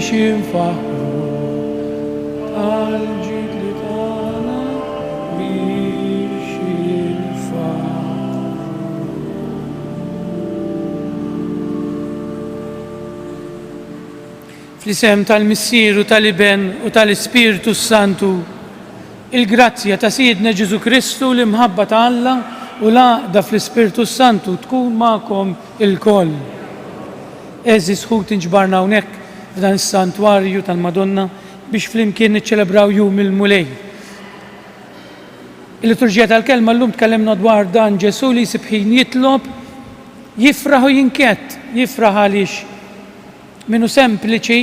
biex jinfaħru tal-ġid li tagħna biex jinfaħru. Fl-isem tal-Missieru tal-Iben u tal-Ispiritu Santu, il-grazzja ta' Sidna Ġesu Kristu l-imħabba ta' Alla u l-għaqda fl-Ispiritu Santu tkun magħkom il-koll. Eżis ħut inġbarna hawnhekk f'dan is-santwarju tal-Madonna biex flimkien niċċelebraw jum il-mulej. Il-liturġija tal-kelma llum tkellimna dwar dan Ġesu li jsib ħin jitlob, jifraħ u jinkett, jifraħ għaliex minnu sempliċi,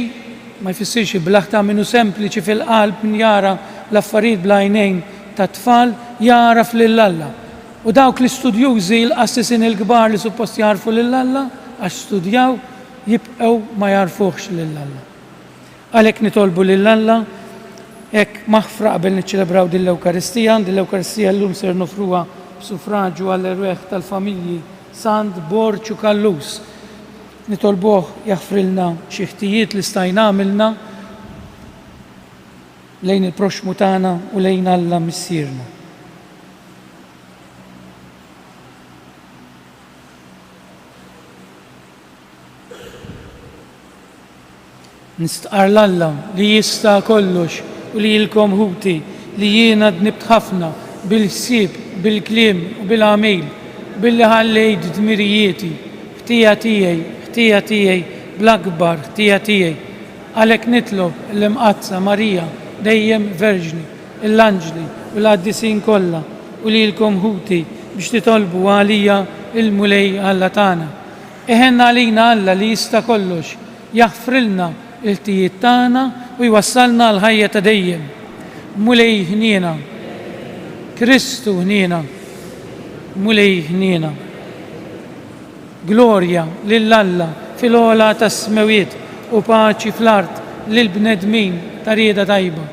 ma jfissirx blaħta, minnu sempliċi fil-qalb min jara l-affarijiet bl-għajnejn ta' tfal jaraf lill-Alla. U dawk li studjużi l-qassisin il-kbar li suppost jarfu lill-Alla, għax studjaw jibqgħu ma jarfuhx lill-Alla. Għalhekk nitolbu lill-Alla, hekk maħfra qabel niċċelebraw din l-Ewkaristija llum ser nofruha b'sufraġġju għall-erweħ tal-familji Sant, Borċ u Kallus. Nitolbuh jaħfrilna xi ħtijiet li stajna għamilna lejn il-proxmu tagħna u lejn Alla missierna. Nistqar l-Alla li jista' kollox u li jilkom ħuti li jiena dnibt ħafna bil-ħsieb, bil-kliem u bil-għamil billi ħallejt dmirijieti, ħtija tiegħi bl-akbar ħtija tiegħi. Għalhekk nitlob l-imqazza Marija dejjem Verġni, l-anġli u l-qaddisin kollha u lilkom ħuti biex titolbu għalija il-mulej Alla tagħna. Eħenna għalina Alla li jista' kollox jaħfrilna il-ħtijiet tagħna u jwassalna l-ħajja ta' dejjem. Mulej ħniena, Kristu ħniena, mulej ħniena. Glorja lill-Alla fil-għola tas-smewiet u paċi fl-art lill-bnedmin ta' rieda tajba.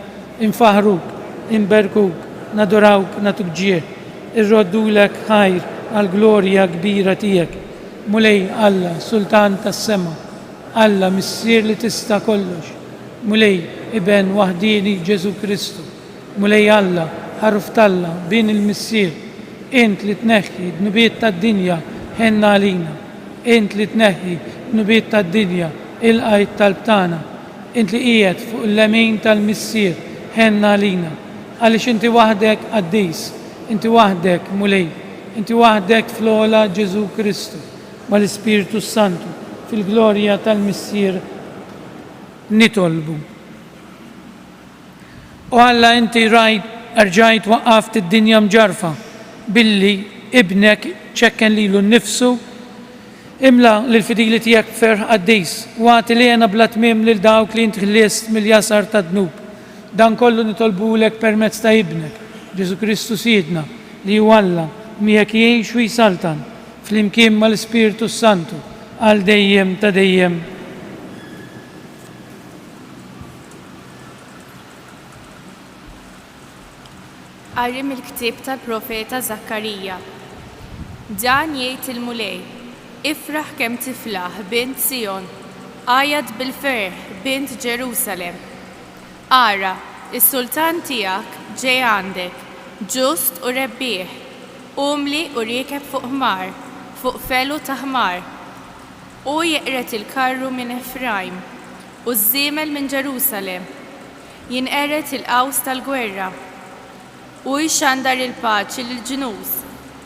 Infaħruk, inberkuk, nadurawk, natuk ġieħ, irroddulek ħajr għal-glorja kbira tiegħek. Mulej Alla, Sultan tas-sema, Alla missier li tista' kollox. Mulej Iben waħdini Ġesu Kristu. Mulej Alla, ħarf talla bin il-missier. Int li tneħħi dnubiet tad-dinja ħenna għalina. Int li tneħħi dnubiet tad-dinja il-qajt tal-btana. Int li qiegħed fuq il-lemin tal-missier ħenna għalina. Għaliex inti waħdek qaddis, inti waħdek mulej, inti waħdek fl-ogħla Ġesu Kristu mal-Ispiritu Santu fil-glorja tal-missier nitolbu. U Alla inti rġajt waqqaft id-dinja mġarfa billi ibnek ċekken lilu nnifsu imla l-fidili tiegħek ferħ qaddis u għati li jena bla tmiem lil dawk li inti ħliest mill-jasar ta' dnub. Dan kollu nitolbulek permezz ta' ibnek, Ġesu Kristu Sidna, li hu Alla miegħek jgħix u jsaltan fl-imkien mal-Ispiritu Santu għal dejjem ta' dejjem. Qari mill-ktieb tal-profeta Zakkarija. Dan jgħid il-mulej, ifraħ kemm tiflaħ bint Sion, għajad bil-ferħ bint Ġerusalem. Ara, is-sultan tiegħek ġej għandek, ġust u rebbieħ, umli u riekeb fuq ħmar, fuq felu ta' ħmar. U jeqret il-karru minn Efraim u żiemel minn Ġerusalem. Jinqeret il-qaws tal-gwerra u jxandar il-paċi lill-ġnus.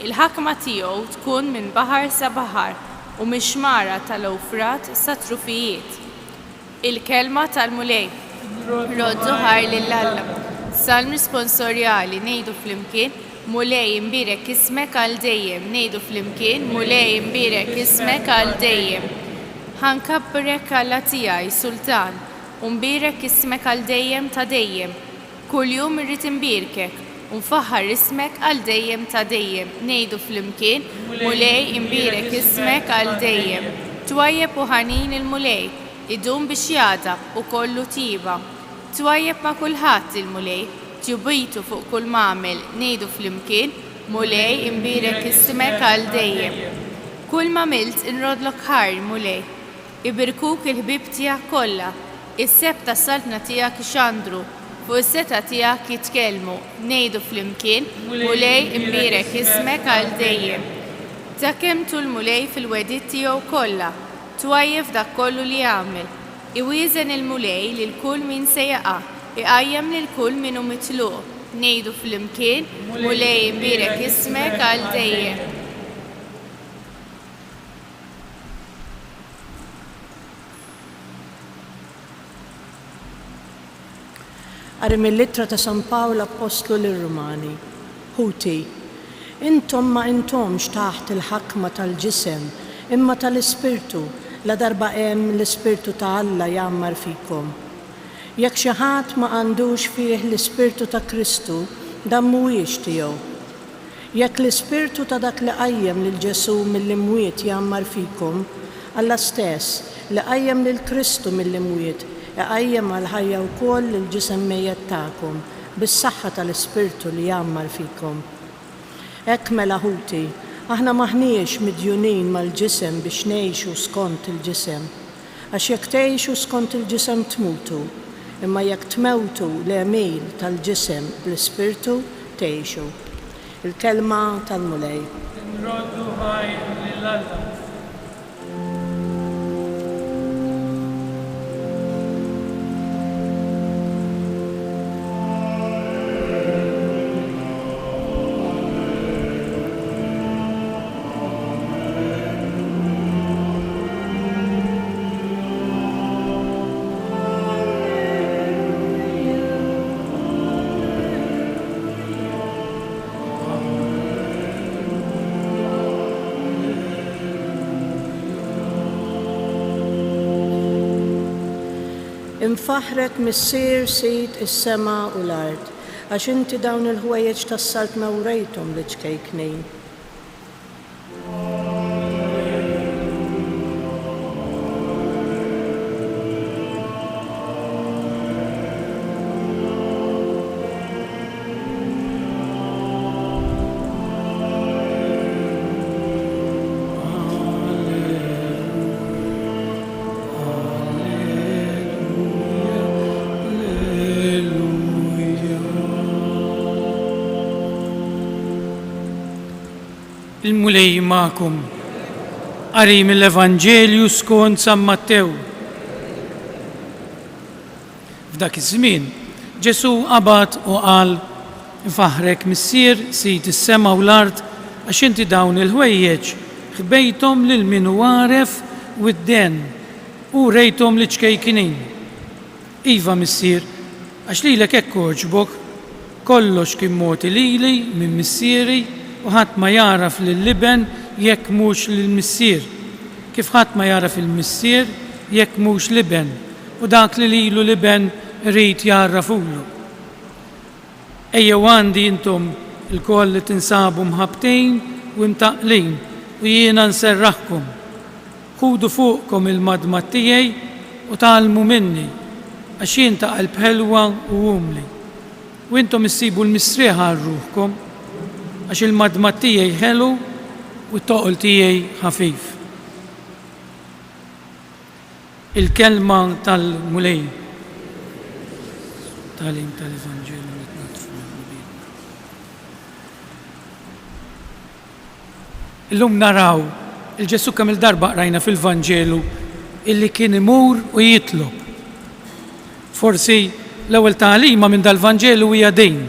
Il-ħakma tiegħu tkun minn baħar sa baħar u mixmara tal-Ewfrat sa trufijiet. Il-kelma tal-mulej. Roddu ħar lill-Alla. Salm risponsorjali ngħidu flimkien, mulej imbirek ismek għal dejjem. Ngħidu flimkien, mulej imbirek ismek għal dejjem. Ħankabbrek Alla tiegħi, Sultan, u mbirek ismek għal dejjem ta' dejjem. Kuljum irrid imbirkek. Unfaħħar ismek għal dejjem ta' dejjem. Ngħidu flimkien, mulej imbirek ismek għal dejjem. Twajjeb u ħanin il-mulej, idum biex jada u kollu tiba. Twajjeb ma' kulħadd il-mulej, ġubitu fuq kull m'għamel. Ngħidu flimkien, mulej imbirek ismek għal dejjem. Kull ma milt inrodlok ħar mulej, ibirkuk il-ħbib tiegħek kollha, Is-seb tas-saltna tiegħek ixandru, fuq is-seta tiegħek jitkellmu, ngħidu flimkien, mulej imbierek ismek għal dejjem. Ta' kemm tul mulej fil-wedid tiegħu kollha, twajjef dak kollu li jagħmel. Iwieżen il-mulej lil kull min se jaqa', iqajjem lil kull min hu mitluq, ngħidu flimkien, mulej imbierek ismek għal dejjem. Qari mill-Ittra ta' San Pawl Apostlu lir-Rumani. Ħuti, intom ma intomx taħt il-ħakma tal-ġisem, imma tal-Ispirtu, la darba hemm l-Ispirtu ta' Alla jgħammar fikom. Jekk xi ħadd ma għandux fih l-Ispirtu ta' Kristu, dan mhuwiex tiegħu. Jekk l-Ispirtu ta' dak li qajjem lil Ġesu mill-imwiet jgħammar fikom, Alla stess li qajjem lil Kristu mill-imwiet iqajjem għal-ħajja wkoll il-ġisem mejjed tagħkom bis-saħħa tal-Ispirtu li jgħammar fikom. Hekk mela ħuti, aħna maħniex midjunin mal-ġisem biex ngħixu skont il-ġisem. Għax jekk tgħixu skont il-ġisem tmutu, imma jekk tmewtu l-emil tal-ġisem bl-Ispirtu tgħixu. Il-kelma tal-mulej. Nroddu ħaj lill-Alla. Infaħrek missier sid is-sema u l-art, għax inti dawn il-ħwejjeġ tas-salt mewrejthom li ċkejknin. Il-mulej ma'kum. Qari mill-Evanġelju skont San Mattew. F'dak iż-żmien, Ġesu qabad u qal: infaħrek missier sid is-sema u l-art għax inti dawn il-ħwejjeġ ħbejthom lil min hu għaref u d-den u rejthom li ċkejkinin. Iva missier, għax lilek hekk ogħġbok, kollox kien mogħti lili minn missieri u ħadd ma jaraf lill-liben jekk mhux lill-missier, kif ħadd ma jaraf il-missier jekk mhux liben, u dak li lilu liben irid jarrafulu. Ejjew għandi intom il-koll li tinsabu mħabtejn u mtaqlin u jiena nserraħkom. Ħudu fuqkom il-madma tiegħi u tgħallmu minni, għax jien ta' qalb ħelwa u umli. U intom issibu l-misrieħ għal ruħkom, għax il-madma tiegħi ħelu u t-toqol tiegħi ħafif. Il-kelma tal-mulej. Talim tal-Evanġelju li tnatfu mill-Bibja. Illum naraw il-Ġesu kemm il-darba qrajna fil-Vanġelu illi kien imur u jitlob. Forsi l-ewwel tagħlima minn dal-Vanġelu hija dejn.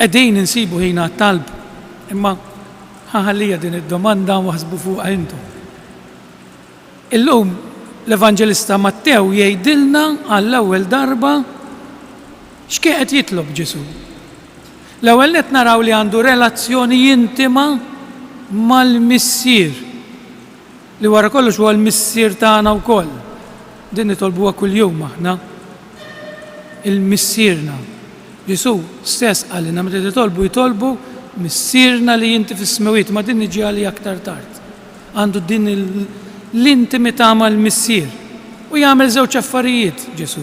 Qegħdin insibu ħina talb, imma ħaħallija din id-domanda waħsbu fuqha intom. Illum l-Evanġelista Mattew jgħidilna għall-ewwel darba x'kien qed jitlob Ġesu. L-ewwel qed naraw li għandu relazzjoni intima mal-missier li wara kollox huwa l-missier tagħna wkoll. Din nitolbuha kuljum aħna. Il-missierna. Ġesu stess għalina meta jitolbu missierna li inti fis-smewiet, ma din niġi għali aktar tard. Għandu din l-intimità mal-missier. U jagħmel żewġ affarijiet Ġesu.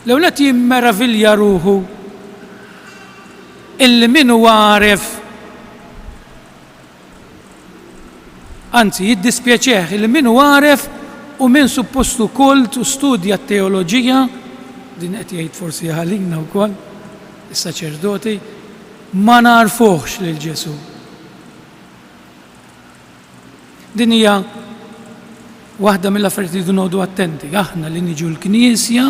L-ewwel qed jimmeravilja ruħu illi min huwa għaref, anzi jiddispjaċeh illi min huwa għaref u min suppostu kult u studja t-teoloġija, din qed jgħid forsi ħalina wkoll, is-saċerdoti, ma narfuhx lil Ġesu. Din hija waħda mill-affarijiet li jridu noqogħdu attenti. Aħna li niġu l-Knisja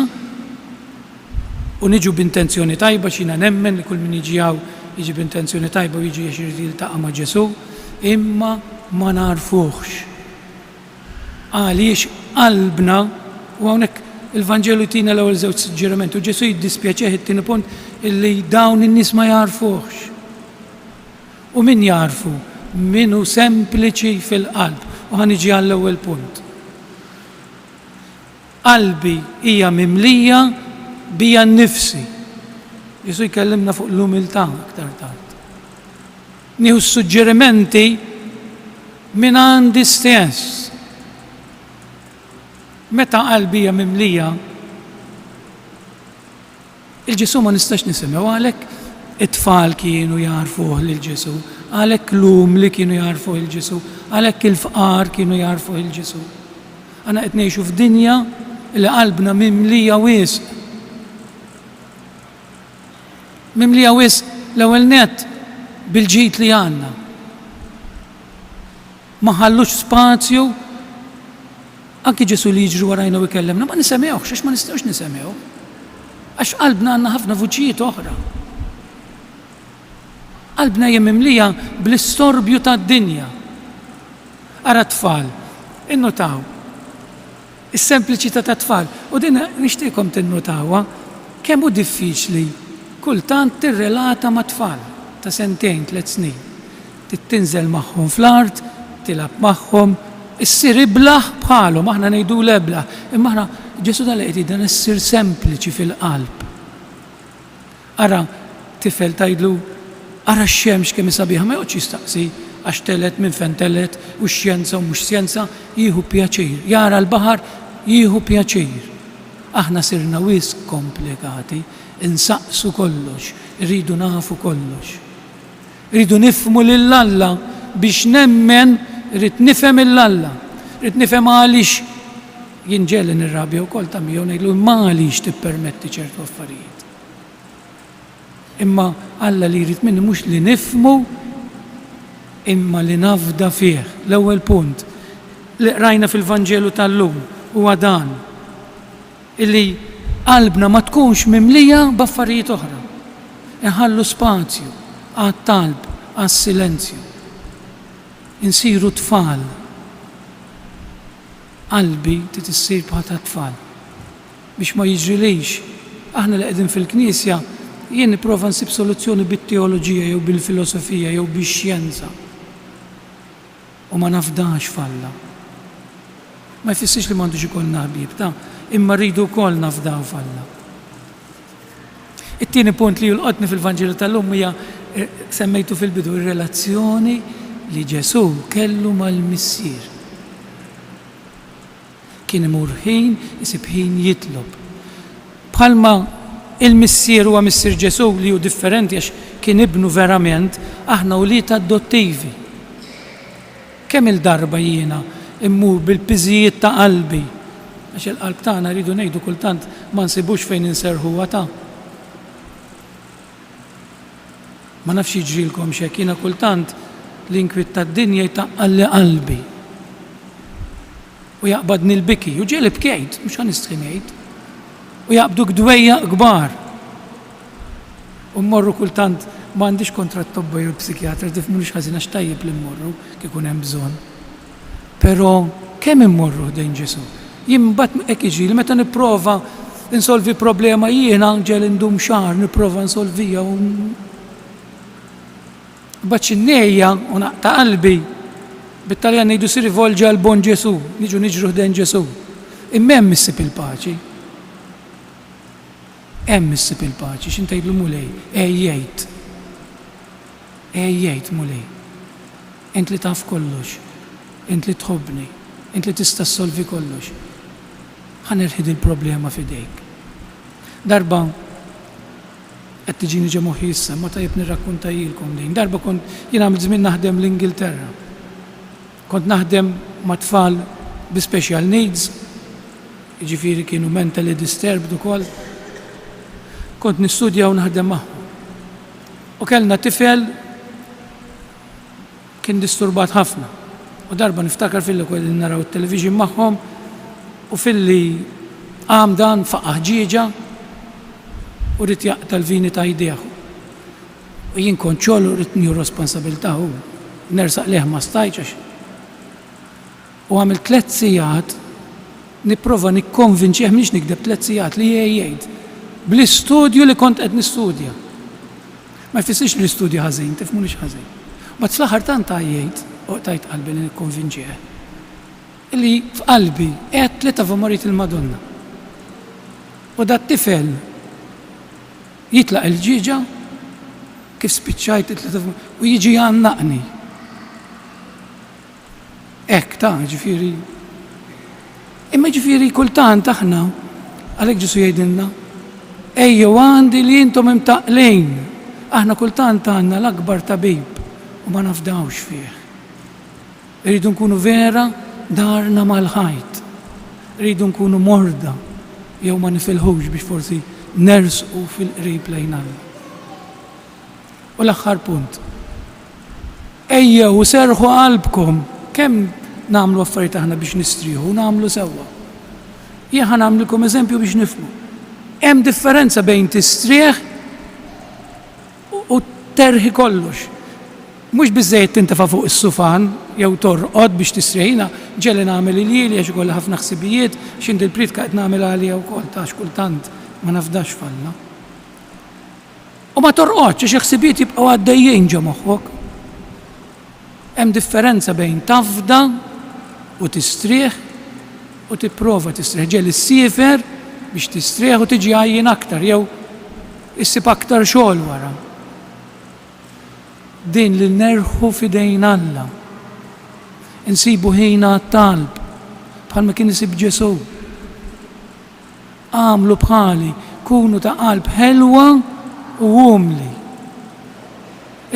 u niġu b'intenzjoni tajba, xina nemmen li kull min jiġi hawn jiġi b'intenzjoni tajba u jiġi għax jiltaqa' ma' Ġesu, imma ma narfuhx. Għaliex qalbna, u hawnhekk il-Vanġelu tina l-ewwel żewġ suġġerimenti, u Ġesu jiddispjaċih it-tieni punt illi dawn in-nies ma jarfuhx. U min jarfu? Min hu sempliċi fil-qalb. U ħaniġi għall-ewwel punt. Qalbi hija mimlija bija nnifsi. Ġesu jkellimna fuq l-umiltà aktar tard. Nieħu suġġerimenti minn għandi stess. Meta qalbi hija mimlija, il-Ġesu ma nistax nisimgħu għalhekk it-tfal kienu jarfuh lil Ġesu, għalhekk l-umli kienu jarfuh il Ġesu, għalhekk il-fqar kienu jarfuh il Ġesu. Għana qed ngħixu f'dinja li qalbna mimlija wisq. Mimlija wisq l-ewwel nett bil-ġid li għandna. Ma ħallux spazju anki Ġesu li jiġru warajna u jkellemna, ma nisemgħuhx, għax ma nistgħux nisemgħu. Għax qalbna għandna ħafna vuċijiet oħra. Qalbna hija mimlija bl-istorbju tad-dinja. Ara tfal, innutaw. Is-sempliċità ta' tfal. U din nixtieqkom tinnutawha kemm hu diffiċli kultant tirrelata ma' tfal ta' 2 3 snin. Tinżel magħhom fl-art, tilab magħhom, issir iblaħ bħalhom, aħna ngħidu leblaħ. Imma aħna Ġesu qed dan issir sempliċi fil-qalb. Ara tifel tgħidlu ara x-xemx kemm sabiħa ma joqgħodx jistaqsi għax telet minn fejn telet u x-xjenza u mhux xjenza, jieħu pjaċir. Jara l-baħar jieħu pjaċir. Aħna sirna wisq komplikati, insaqsu kollox, irridu nafu kollox. Irridu nifhmu lill-Alla biex nemmen, irrid nifhem il-Alla. Irrid nifhem għaliex jinġeli nirrabja wkoll ta' miegħu ngħidlu għaliex tippermetti ċertu affarijiet. Imma Alla li jrid minni mhux li nifhmu imma li nafda fih. L-ewwel punt li rajna fil-Vanġelu tal-lum huwa dan illi qalbna ma tkunx mimlija b'affarijiet oħra. Inħallu spazju għat-talb, għas-silenzju. Insiru tfal. Qalbi titissir bħata tfal. Biex ma jiġrilix. Aħna li qegħdin fil-Knisja jien nipprova nsib soluzzjoni bit-teoloġija jew bil-filosofija jew bix-xjenza. U ma nafdax falla. Ma jfissirx li m'għandux ikollna ħbieb ta' imma rridu wkoll nafdaw falla. It-tieni punt li jolqotni fil-Vanġelu tal-lum hija semmejtu fil-bidu ir-relazzjoni li Ġesu kellu mal-missier. Kien imur ħin, isib ħin jitlob. Bħalma il-missier huwa missier Ġesu li hu differenti għax kien ibnu verament, aħna wlied adottivi. Kemm il-darba jiena immur bil-piżijiet ta' qalbi. Għax il-qalb tagħna rridu ngħidu kultant ma nsibux fejn inserħu ta'. Ma nafx jiġrilkom x'hekk jiena kultant l-inkwiet tad-dinja jtaqqalli qalbi. U jaqbadni l-biki, u ġieli bkejt, mhux ħanistħi ngħid. U jaqbdu gdwejja kbar. U mmorru kultant m'għandix kontra t-tobba jew l-psikjatra, tifhmux ħażin għax tajjeb li mmorru kif ikun hemm bżonn. Però kemm immorru ħdejn Ġesu? Jien mbagħad hekk jiġieli meta nipprova insolvi problema jiena ġel indum xahar nipprova nsolvija u baċċinnejja u naqta' qalbi. Bit-Taljan ngħidu si rivolġi għal bon Ġesu, niġu niġru ħdejn Ġesu. Imma hemm issib il-paċi. Hemm issib il-paċi, x'intgħidlu mulej, ejjejt. Ejjejt mulej. Int li taf kollox, int li tħobbni, int li tista' ssolvi kollox. Ħanerħid il-problema f'idejk. Darba qed tiġini ġa moħħi issa, ma tajjeb nirrakkunta jilkom din. Darba kont jien għamilt żmien naħdem l-Ingilterra. Kont naħdem ma' tfal bi special needs, ġifiri kienu mentally disturbed ukoll. Kont nistudja u naħdem magħhom. U kellna tifel kien disturbat ħafna. U darba niftakar fil-li kolli naraw il-television magħhom u fil-li għam dan faqaħ ġieġa u rrit jaqta l-vini ta' jdejħu. U jien kont ċollu rrit nju responsabilta u nersaq leħ ma stajċax. U għamil 3 sijat niprofa nikkonvinċieħ miex nikdeb 3 sijat li jgħid bl-istudju li kont qed nistudja. Ma jfissirx li l-istudju ħażin, tifhmunix ħażin. Ma fl-aħħar tant jgħid u tajt qalbi li nikkonvinċieħ. Illi f'qalbi qed 3 famorit il-Madonna. U dat tifel jitlaq il-ġiġa kif spiċċajt u jiġi jgħannaqni. Ta' ġifieri. Imma ġifieri kultant aħna għalhekk Ġesu jgħidilna ejjew għandi li intom imtaqlejn. Aħna kultant għandna l-akbar tabib u ma nafdawx fih. Irridu nkunu vera darna mal-ħajt. Irridu nkunu morda jew ma nifilħux biex forsi nersqu fil-qrib lejn Alla. U l-aħħar punt. Ejjew serħu qalbkom kemm nagħmlu affarijiet aħna biex nistrieħu nagħmlu sewwa. Jien ħa nagħmlilkom eżempju biex nifhmu. Hemm differenza bejn tistrieħ u terħi kollox. Mhux biżżejjed tintefa' fuq is-sufan jew torqod biex tistrieħina ġeli nagħmel ilili għax ikollha ħafna ħsibijiet x'inti l-pritka qed nagħmel għalija wkoll ta' kultant ma nafdax falla. U ma torqodx għax ħsibijiet jibqgħu għaddejjin ġo moħħok. Hemm differenza bejn tafda u tistrieħ u tipprova tistrieħ ġeli ssifer biex tistrieħ u tiġi għajjin aktar jew issib aktar xogħol wara. Din li nerħu fidejn Alla. Insibu ħina talb bħalma kien isib Ġesu. Għamlu bħali kunu ta' qalb ħelwa u umli.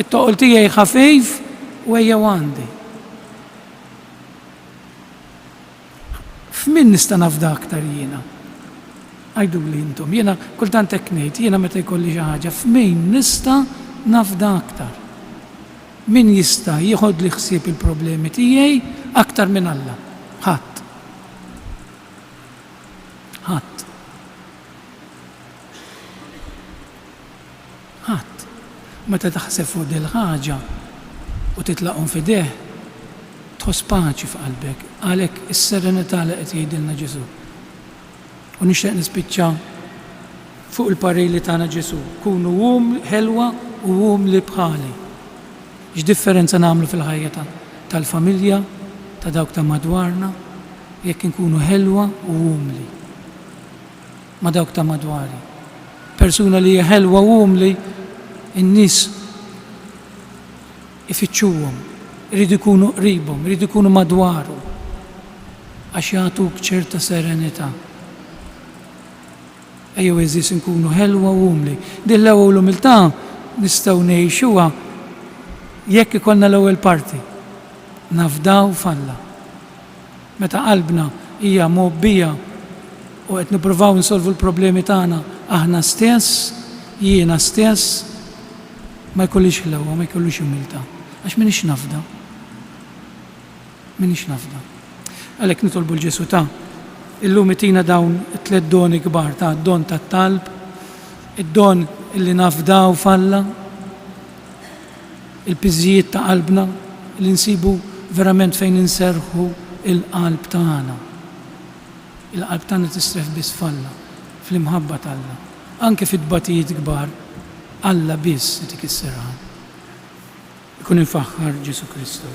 It-toqol tiegħi ħafif u ejja għandi. F'min nista' nafda aktar jiena? Għajdu li intom, jiena kultant hekk ngħid, jiena meta jkolli xi ħaġa, f'min nista' nafda aktar. Min jista' jieħod li ħsieb il-problemi tiegħi aktar minn Alla? Ħadd. Ħadd. Ħadd. Meta taħseb fuq dil ħaġa u titlaqhom f'idejh, tħoss paċi f'qalbek, għalhekk is-serenità li qed jgħidilna Ġesu. U nixtieq nispiċċa fuq il-parili tagħna Ġesu. Kunu ħelwa u li bħali. X'differenza nagħmlu fil-ħajja tal-familja, ta' dawk ta' madwarna, jekk inkunu ħelwa u umli. Ma' dawk ta' madwari. Persuna li hija ħelwa u umli, in-nies ifittxuhom, iridu jkunu qribhom, iridu jkunu madwaru għax jagħtuk ċerta serenità. Ejjew eżis inkunu ħelwa u umli. Din l-ewwel umiltà nistgħu ngħixuha jekk ikollna l-ewwel parti. Nafdaw f'Alla. Meta qalbna hija mobbija u qed nippruvaw insolvu l-problemi tagħna aħna stess, jiena stess, ma jkollix ħlewwa, ma jkollux umiltà. Għax minix nafda. Minix nafda. Għalhekk nitolbu l-Ġesu ta' illum itina dawn it-3 doni kbar ta' d-don tat-talb, id-don illi nafdaw f'Alla, il-piżijiet ta' qalbna li nsibu verament fejn inserħu il-qalb tagħna. Il-qalb tagħna tistref biss f'Alla, fl-imħabba t'Alla. Anke fid-batijiet kbar, Alla biss dik is-serħan. Ikun infaħħar Ġesu Kristu.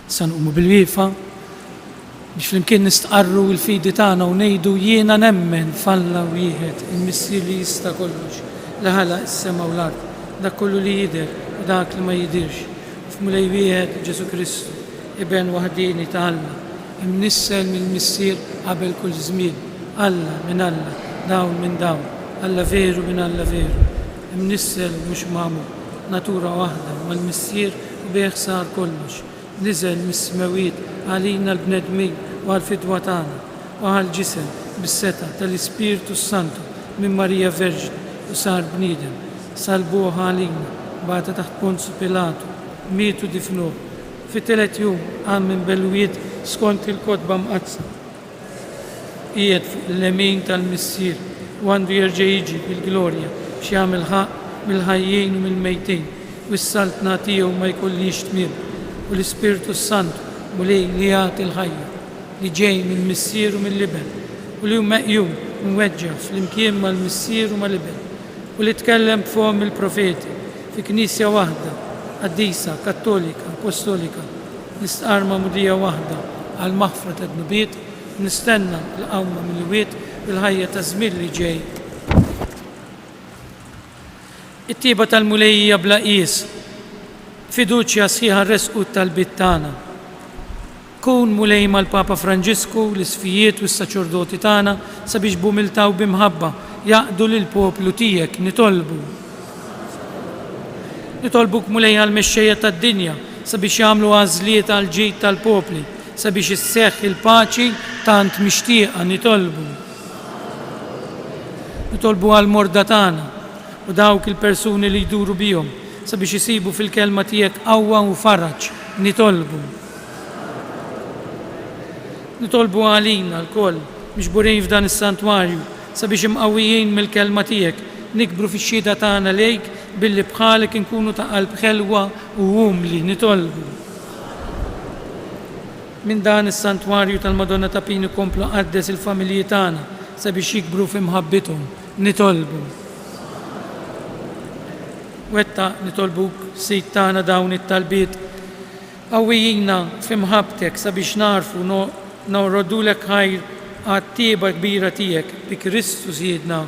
Sa nqumu bil-wieqfa biex flimkien nistqarru l-fidi tagħna u ngħidu jiena nemmen f'Alla wieħed il-Missier li jista' kollox li ħalaq is-sema u l-ard. Dak kollu li jidher u dak li ma jidirx. F'mulej wieħed Ġesu Kristu, iben waħdini ta' Alla, imnissel mill-Missier qabel kull żmien. Alla minn Alla, dawn minn dawn, Alla veru minn Alla veru. Imnissel mhux magħmul, natura waħda mal-Missier u bih sar kollox. نزل من السماويات علينا البنادمين وعالفدوة تاعنا وعالجسم بالستة تالسبيرتو سانتو من ماريا فيرجن وصار بنيدم صلبوه علينا بعد تحت بونسو بيلاطو ميتو دفنوه في 3 يوم قام من بلويد سكونت الكتبة مقدسة إيد اليمين تالمسير وعنده يرجع يجي بالجلوريا مش يعمل حق من الحيين ومن الميتين والسلط نعطيه وما يكونليش تمير والسبيرتو السانتو وليه اللي يعطي الحية اللي جاي من المسير ومن اللبن واللي مقيوم موجه في المكين مال المسير ومال اللبن واللي تكلم بفم البروفيتي في كنيسة واحدة قديسة كاثوليكا أبوستوليكا نستقرم مدية واحدة على المغفرة النبيت نستنى القومة من الويت بالهيئة تزمير اللي جاي الطيبة المولية بلا قيس فيدوتشيا صيها الرزق والتلبيت تانا كون مولاي مال بابا فرانجيسكو السفيات والساچوردوتي تانا sabiex b'umiltà u b'imħabba jaqdu lill-poplu tiegħek nitolbuk mulej għall-mexxejja tad-dinja sabiex jagħmlu għażliet għal ġid tal-popli sabiex isseħħ il-paċi tant mixtieqa nitolbu għall-morda tagħna u dawk il-persuni li jduru bihom sabiex isibu fil-kelma tiegħek qawwa u faraġġ nitolbu għalina l-koll mixburin f'dan is-santwarju sabiex imqawwijin mill-kelma tiegħek nikbru fix-xhieda tagħna lejk billi bħalek inkunu ta' qalb ħelwa u umli nitolbu. Min dan is-santwarju tal-Madonna ta' Pini komplu qaddes il-familji tagħna sabiex jikbru f'imħabbithom nitolbu. Wetta nitolbuk Sid tagħna dawn it-talbiet qawwijina f'imħabbtek sabiex narfu nawrodulek ħajr għat-tieba kbira tiegħek bi Kristu Siedna.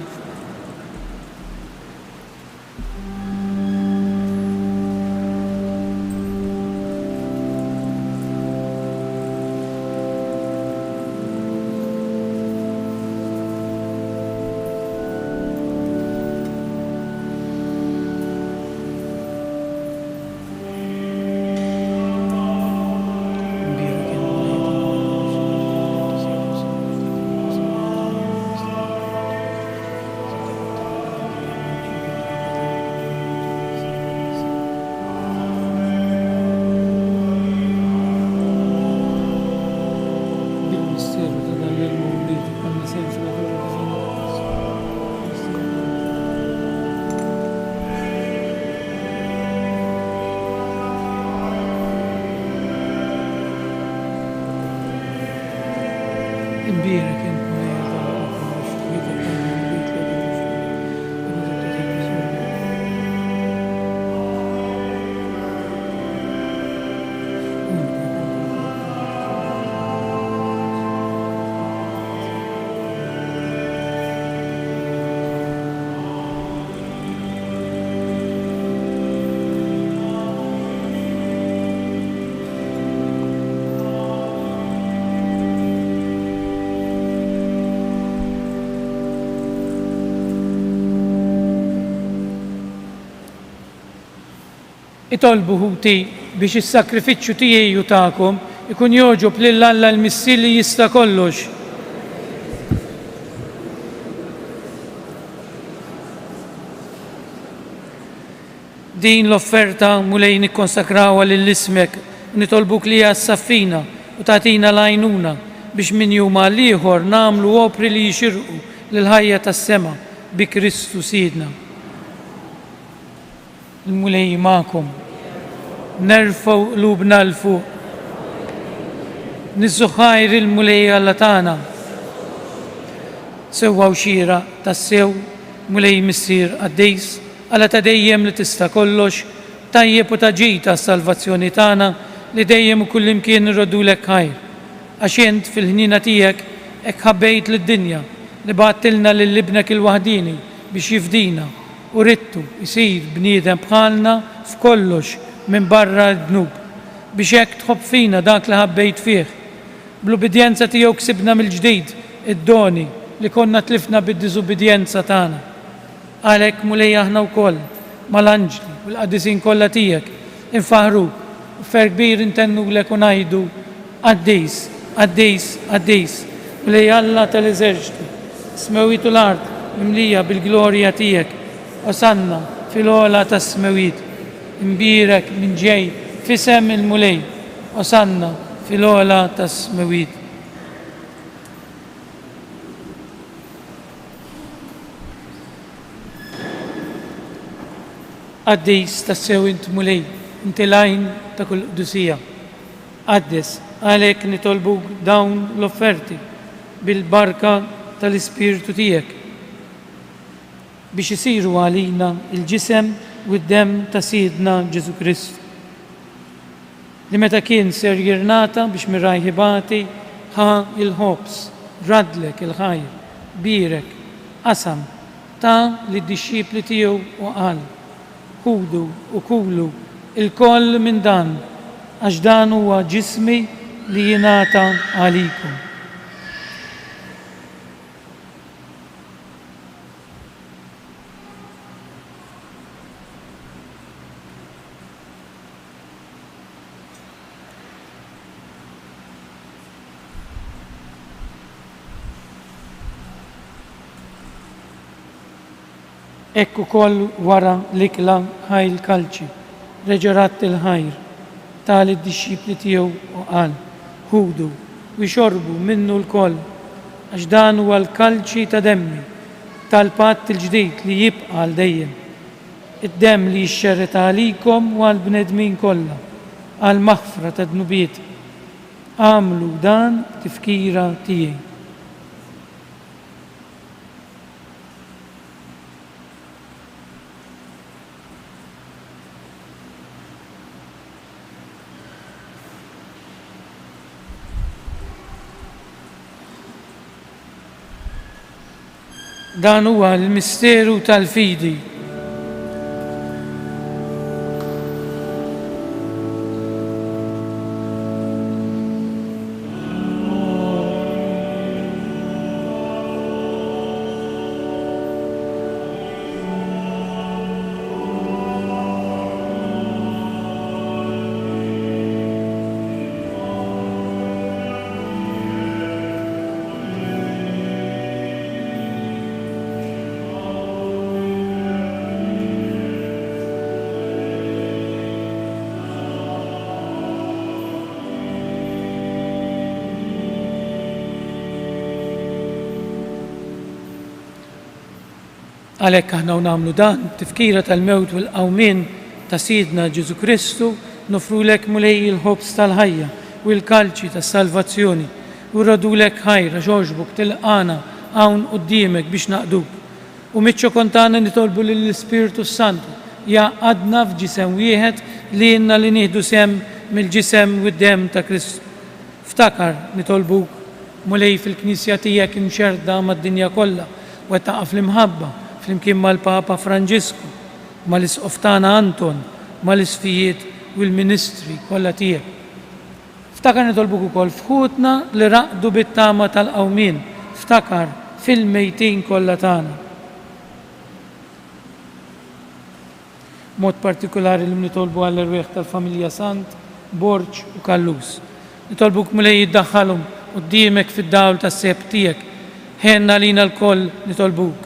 Itolbu ħuti biex is-sakrifiċċju tiegħi u tagħkom ikun joġob lil Alla l-Missier li jista' kollox. Din l-offerta mulej nikkonsakrawha lill-ismek nitolbuk li hija s-saffina u tagħtina l-għajnuna biex min jum għal ieħor nagħmlu opri li jixirqu lill-ħajja tas-sema bi Kristu Siedna. Il-mulej magħkom nerfgħu qlubna l fuq niżżu ħajr il-mulej Alla tagħna sewwa xira tas-sew mulej missier qaddejs Alla ta' dejjem li tista' kollox tajjeb u ta' ġid għas-salvazzjoni tagħna li dejjem u kullimkien nirrodulek ħajr għax int fil-ħnina tiegħek hekk ħabbejt lid-dinja li bgħattilna lill-ibnek il-waħdini biex jifdina u rittu jsir bniedem bħalna f'kollox minn barra d-dnub biex hekk tħobb fina dak li ħabbejt fih. Bl-ubidjenza tiegħu ksibna mill-ġdid id-doni li konna tlifna bid-diżubidjenza tagħna. Għalhekk mulej aħna wkoll mal-anġli u l-qadisin kollha tiegħek infaħruk fer kbir intennu lek u ngħidu Qaddis, Qaddis, Qaddis, li Alla tal-eżerċitu, smewiet u l-art mimlija bil-glorja tiegħek, osanna fil-ola tas-smewiet, imbirek minn ġej fisem il-mulej, osanna fil-ola tas-smewiet. Qaddis tassew int mulej, inti lajn ta' kull qdusija. Qaddis għalhekk nitolbuk dawn l-offerti bil-barka tal-Ispirtu tiegħek biex isiru għalina il-ġisem u d-dem ta' Sidna Ġesu Kristu. Li meta kien ser jirnata biex mirrajħibati ħa il-ħobs, radlek il-ħajr, birek, qasam ta' li d-disċipli tiegħu u qal ħudu u kulu il-koll minn dan għax dan huwa ġismi li jingħata għalikum. Ekku koll wara l-ikla ħajl kalċi, reġerat il-ħajr, tal id-disċipli tiegħu u qal, ħudu u jxorbu minnu l-koll, għax dan huwa l-kalċi ta' demmi, tal-patt il-ġdid li jibqa' għal dejjem. Id-demm li jxxerret għalikom u għal bnedmin kollha, għal maħfra ta' dnubiet. Għamlu dan tifkira tiegħi. Dan huwa l-misteru tal-fidi. Għalhekk aħna nagħmlu dan tifkira tal-mewt u l-qawmien ta' Sidna Ġesu Kristu nofrulek mulej il-ħobs tal-ħajja u l-kalċi tas-salvazzjoni u radulek ħajra ġoġbuk tilqana hawn quddiemek biex naqduk. U miċċo kontana nitolbu lill-Ispirtu Santu jaqadna f'ġisem wieħed li jenna li nieħdu sem mill-ġisem u d-dem ta' Kristu. Ftakar nitolbuk mulej fil-Knisja tiegħek imxerda mad-dinja kollha u taqa' fl-imħabba flimkien mal-Papa Franġisku, mal-Isqoftana Anton, mal-isfijiet u l-ministri kollha tiegħek. Ftakar nitolbuk ukoll fħutna li raqdu bit-tama tal-qawmien, ftakar fil-mejtin kollha tagħna. Mod partikolari li nitolbu għall-irwieħ tal-familja Sant, Borġ u Kallus. Nitolbuk mulej jiddaħħalhom quddiemek fid-dawl tas-seb tiegħek. Ħenna lina l-koll nitolbuk.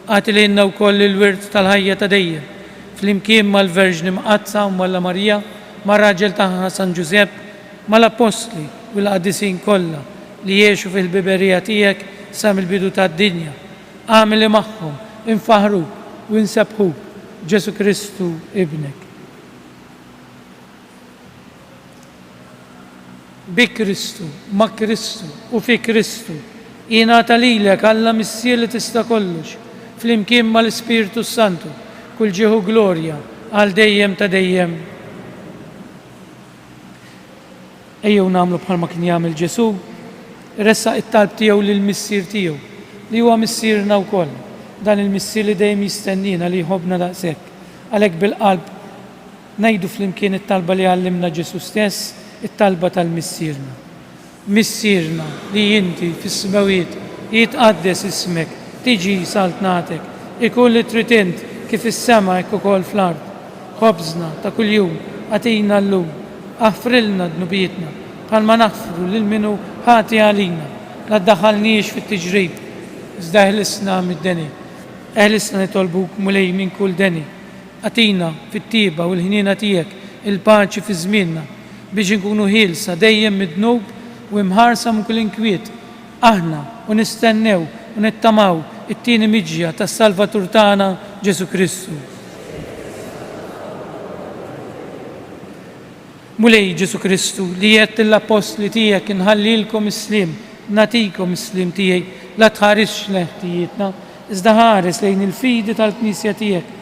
Għati lejna u koll il-wirt tal-ħajja ta' dejjem, fl-imkien mal-Verġni Mqazza u malla Marija, mar-raġel taħħa San Ġusepp, mal-Apostli u l-qaddisin kollha li jiexu fil-biberija tiegħek sa mill-bidu tad-dinja. Għamili magħhom, infaħruk u insebħuk Ġesu Kristu ibnek. Bi Kristu, ma' Kristu u fi Kristu, jingħata lilek Alla missier li tista' kollox, fl-imkien mal-Ispirtu Santu, kull ġieħu glorja għal dejjem ta' dejjem. Ejjew nagħmlu bħalma kien jagħmel Ġesu, ressaq it-talb tiegħu lill-missier tiegħu li huwa missierna wkoll, dan il-missier li dejjem jistennina li jħobbna daqshekk. Għalhekk bil-qalb ngħidu flimkien it-talba li għallimna Ġesu stess, it-talba tal-missierna. Missierna li inti fis-smawiet jitqaddes ismek, tiġi saltnatek, ikun li trid int kif is-sema hekk ukoll fl-ard. Ħobżna ta' kuljum għatina llum, اغفر لنا ذنوبيتنا بħal ma naħfru lil minu ħati għalina. La ddaħħalniex fit-tiġrib, iżda eħlisna mid-deni. Eħlisna nitolbuk mulej minn kull deni. Atina fit-tiba u l-ħnina tiegħek il-paċi fi żmienna biex inkunu ħielsa dejjem mid-dnub u imħarsa minn kull inkwiet. Aħna u nistennew u nittamaw it-tieni miġja tas-Salvatur tagħna Ġesu Kristu. Mulej Ġesu Kristu li jett l-apostli tiegħek inħallilkom islim, natikom islim tiegħi la tħarisx leħtijietna, iżda ħares lejn il-fidi tal-Knisja tiegħek.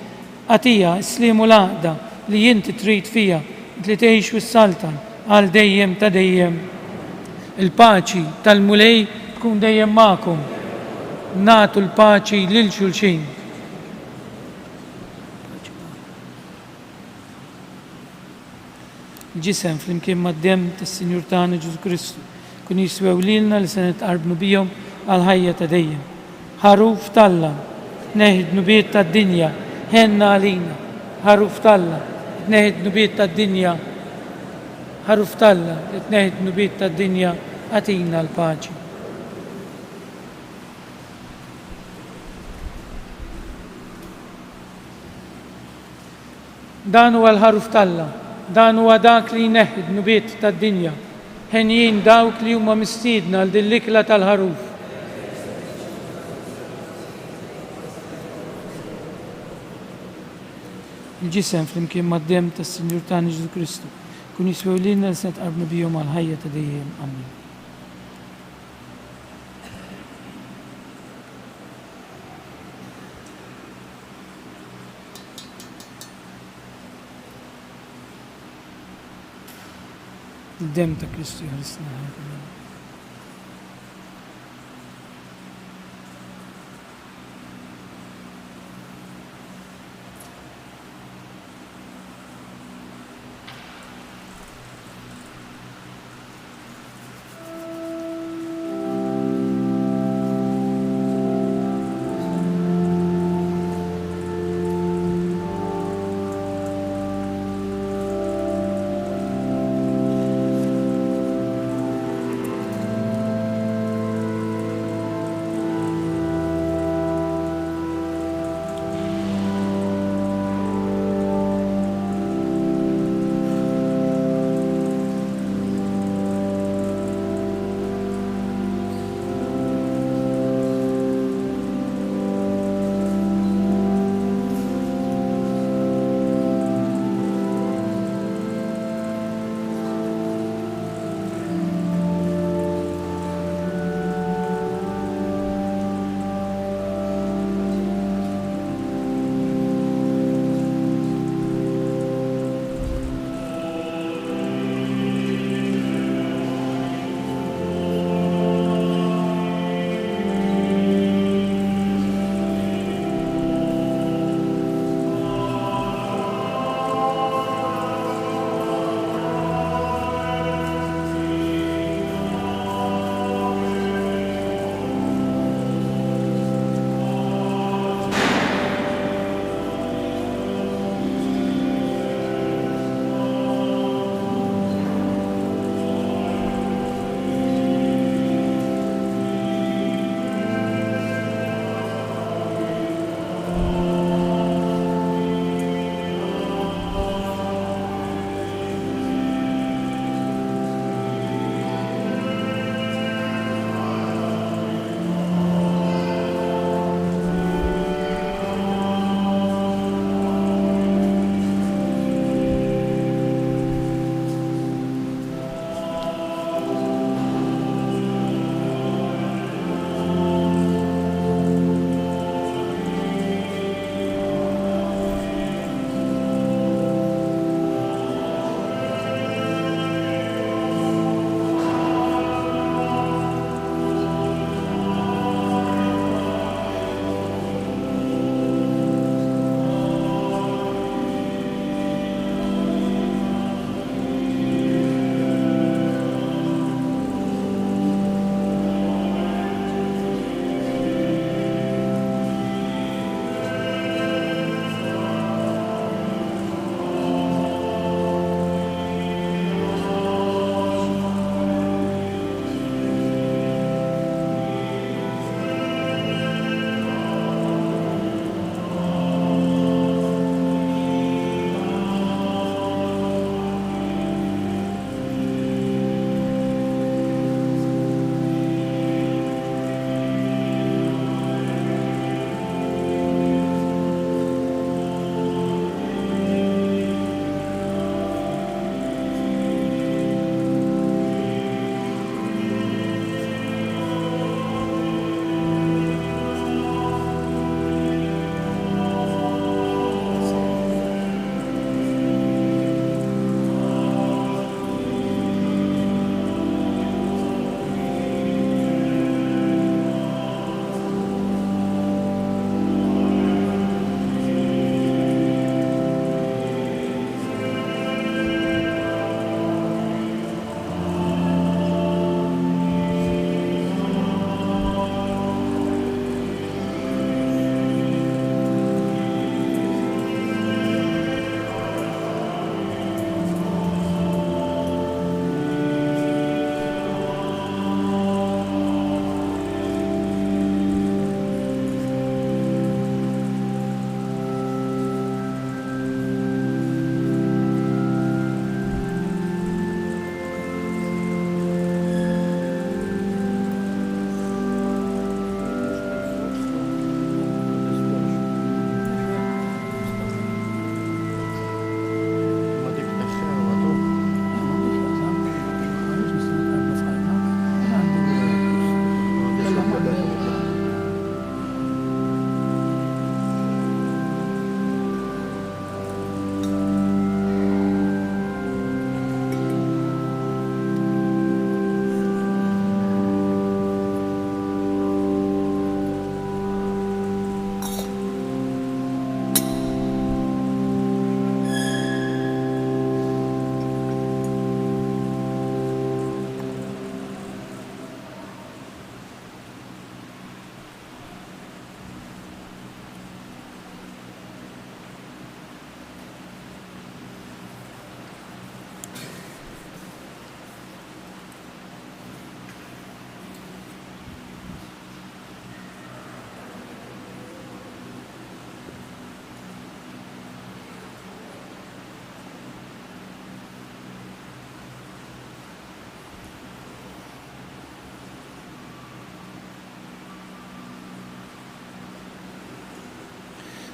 Għatija islim u l-għaqda li inti trid fija li tgħix wis-saltan għal dejjem ta' dejjem. Il-paċi tal-mulej tkun dejjem magħkom. Nagħtu l-paċi lil xulxin. Ġisem flimkien mad-dem tas-Sinjur tagħna Ġesu Kristu kun jiswew lilna li se nitqarbnu bihom għal ħajja ta' dejjem. Ħaruf talla tneħħi d-nubiet tad-dinja ħenna għalina. Ħaruf talla tneħħi d-nubiet tad-dinja. Ħaruf talla tneħħi d-nubiet tad-dinja għatina l-paċi. Dan huwa l-ħaruf talla. Dan huwa dak li jneħħi d-nubiet tad-dinja. Ħenjin dawk li huma mistiedna għal din l-ikla tal-ħaruf. Il-ġisem flimkien mad-dem tas-Sinjur tagħna Ġesu Kristu kun jiswew lilna li se nitqarbnu bihom għal ħajja ta' dejjem. Amin. الدم ta' Kristu jħallsna.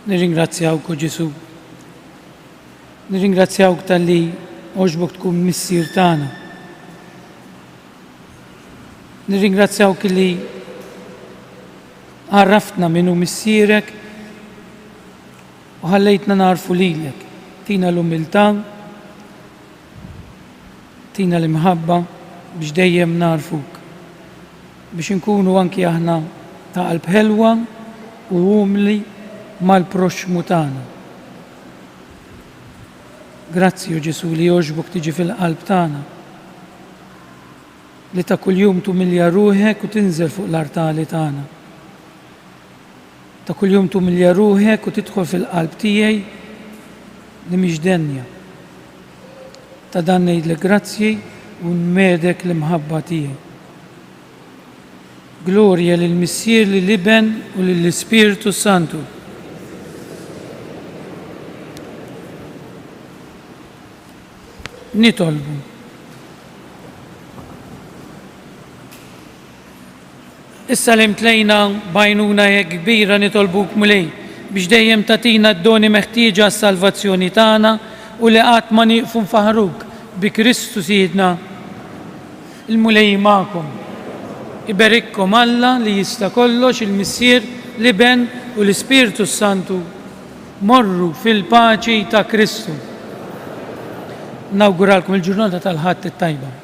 Nirringrazzjawk u Ġesu. Nirringrazzjawk tal-li oġbok tkun missier tagħna. Nirringrazzjawk li għarraftna minnu missierek u ħallejtna narfu lilek. Tina l-umiltà, tina l-imħabba biex dejjem narfuk. Biex nkunu anki aħna ta' qalb ħelwa u umli mal-proxmu tagħna. Grazzi, Ġesu, li joġbok tiġi fil-qalb tagħna. Li ta' kuljum tumilja ruħek u tinżel fuq l-artali tagħna. Ta' kuljum tumilja ruħek u tidħol fil-qalb tiegħi li mhix denja. Ta' dan ngħidlek grazzi u nmedek l-imħabba tiegħi. Glorja lill-Missier li liben u lill-Ispiritu Santu. Nitolbu. Issa li mtlejna bajnuna jekk kbira nitolbuk mulej biex dejjem tatina d-doni meħtieġa s-salvazzjoni tagħna u li qatt ma nieqfu nfaħruk bi Kristu Sidna. Il-mulej magħkom. Iberikkom Alla li jista' kollox, il-Missier liben u l-Ispiritu Santu. Morru fil-paċi ta' Kristu. Nawguralkom il-ġurnata tal-ħadd it-tajba.